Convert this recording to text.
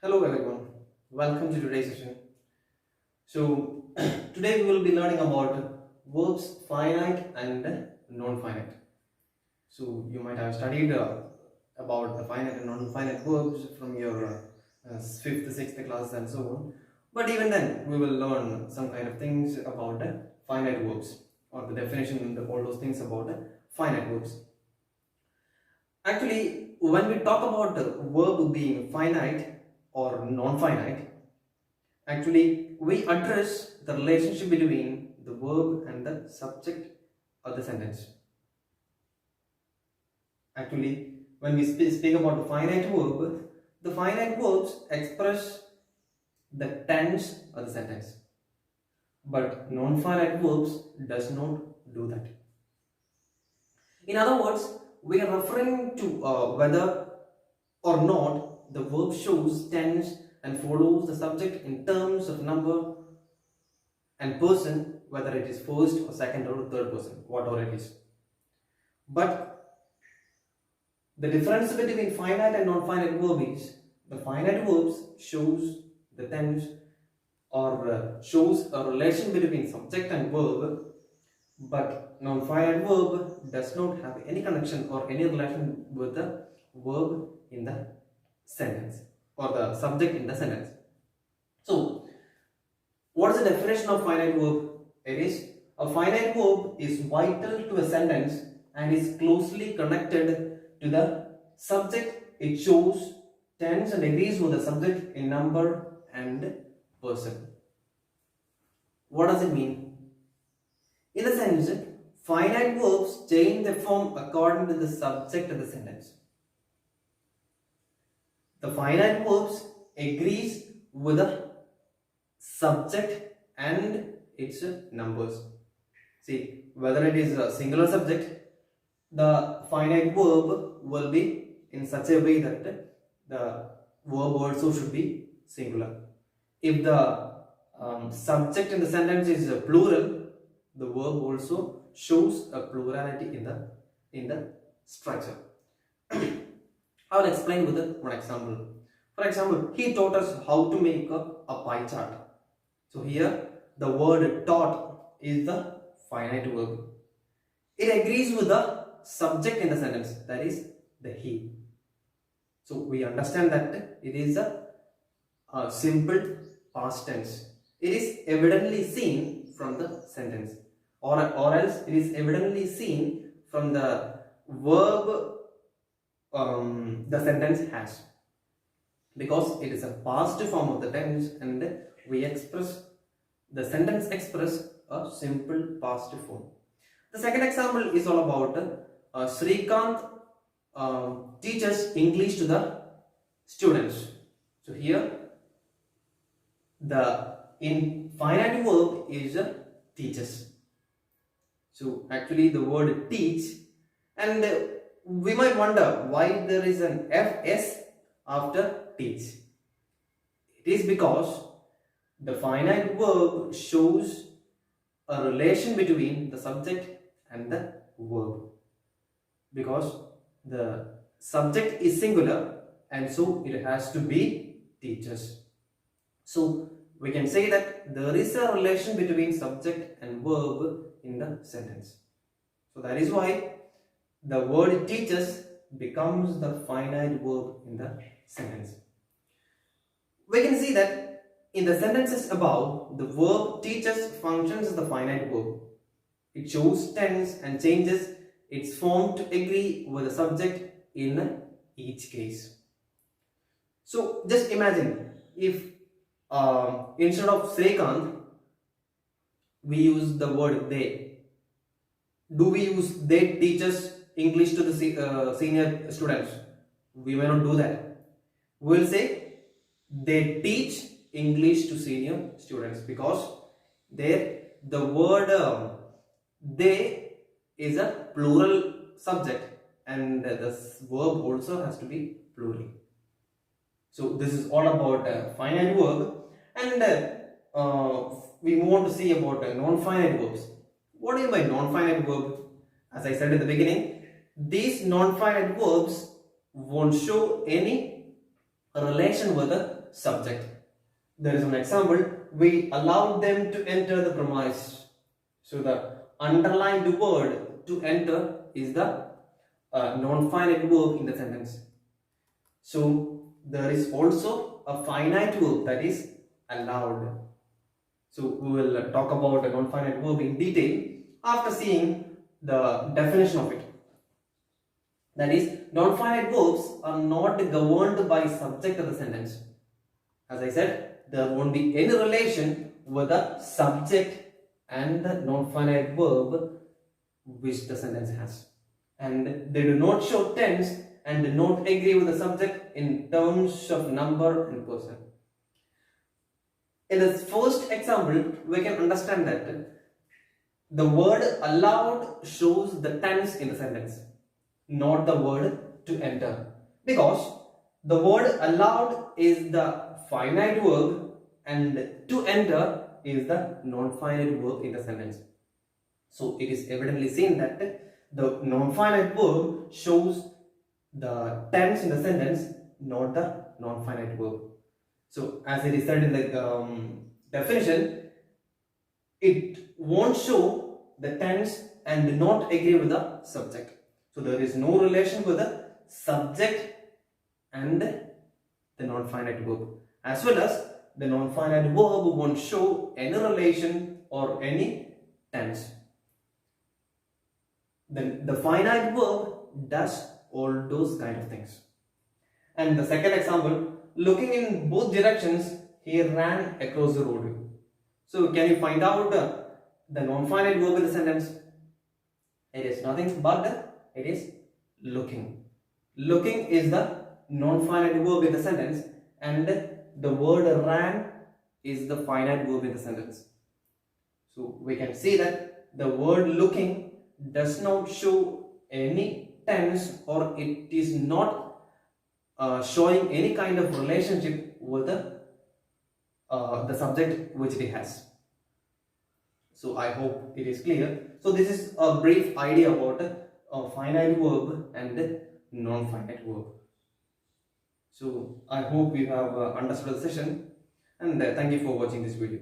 Hello everyone, welcome to today's session. So today we will be learning about verbs finite and non-finite. So you might have studied about the finite and non-finite verbs from your 5th, 6th class and so on. But even then we will learn some kind of things about finite verbs or the definition and all those things about finite verbs. Actually, when we talk about the verb being finite or non-finite, actually we address the relationship between the verb and the subject of the sentence. Actually, when we speak about the finite verb, the finite verbs express the tense of the sentence, but non-finite verbs does not do that. In other words, we are referring to whether or not the verb shows tense and follows the subject in terms of number and person, whether it is first or second or third person, whatever it is. But the difference between finite and non-finite verb is the finite verbs shows the tense or shows a relation between subject and verb, but non-finite verb does not have any connection or any relation with the verb in the sentence or the subject in the sentence. So, what is the definition of finite verb? It is a finite verb is vital to a sentence and is closely connected to the subject. It shows tense and agrees with the subject in number and person. What does it mean? In a sense, finite verbs change their form according to the subject of the sentence. The finite verbs agrees with the subject and its numbers. See, whether it is a singular subject, the finite verb will be in such a way that the verb also should be singular. If the subject in the sentence is plural, the verb also shows a plurality in the structure. I will explain with one example. For example, he taught us how to make a pie chart. So here the word taught is the finite verb. It agrees with the subject in the sentence, that is the he. So we understand that it is a simple past tense. It is evidently seen from the sentence, or else it is evidently seen from the verb the sentence has, because it is a past form of the tense and we express the sentence express a simple past form. The second example is all about Srikanth teaches English to the students. So here the infinite verb is teaches. So actually the word teach, and we might wonder why there is an fs after teach. It is because the finite verb shows a relation between the subject and the verb, because the subject is singular and so it has to be teaches. So we can say that there is a relation between subject and verb in the sentence. So that is why the word teaches becomes the finite verb in the sentence. We can see that in the sentences above, the verb teaches functions as the finite verb. It shows tense and changes its form to agree with the subject in each case. So just imagine if instead of Srikanth we use the word they. Do we use they teaches English to the senior students? We may not do that. We will say they teach English to senior students, because there the word they is a plural subject and the verb also has to be plural. So this is all about finite verb, and we move on to see about non-finite verbs. What do you mean by non-finite verb? As I said in the beginning, these non-finite verbs won't show any relation with the subject. There is an example. We allowed them to enter the premise. So the underlined word to enter is the non-finite verb in the sentence. So there is also a finite verb, that is allowed. So we will talk about a non-finite verb in detail after seeing the definition of it. That is, non-finite verbs are not governed by subject of the sentence. As I said, there won't be any relation with the subject and the non-finite verb which the sentence has. And they do not show tense and do not agree with the subject in terms of number and person. In the first example, we can understand that the word allowed shows the tense in the sentence, not the word to enter, because the word allowed is the finite verb and to enter is the non-finite verb in the sentence. So it is evidently seen that the non-finite verb shows the tense in the sentence, not the non-finite verb. So as it is said in the definition, it won't show the tense and not agree with the subject. So there is no relation with the subject and the non-finite verb, as well as the non-finite verb won't show any relation or any tense. Then the finite verb does all those kind of things. And the second example, looking in both directions, he ran across the road. So can you find out the non-finite verb in the sentence? It is nothing but it is looking. Looking is the non-finite verb in the sentence, and the word ran is the finite verb in the sentence. So we can see that the word looking does not show any tense, or it is not showing any kind of relationship with the subject which it has. So I hope it is clear. So this is a brief idea about a finite verb and non-finite verb. So I hope you have understood the session, and thank you for watching this video.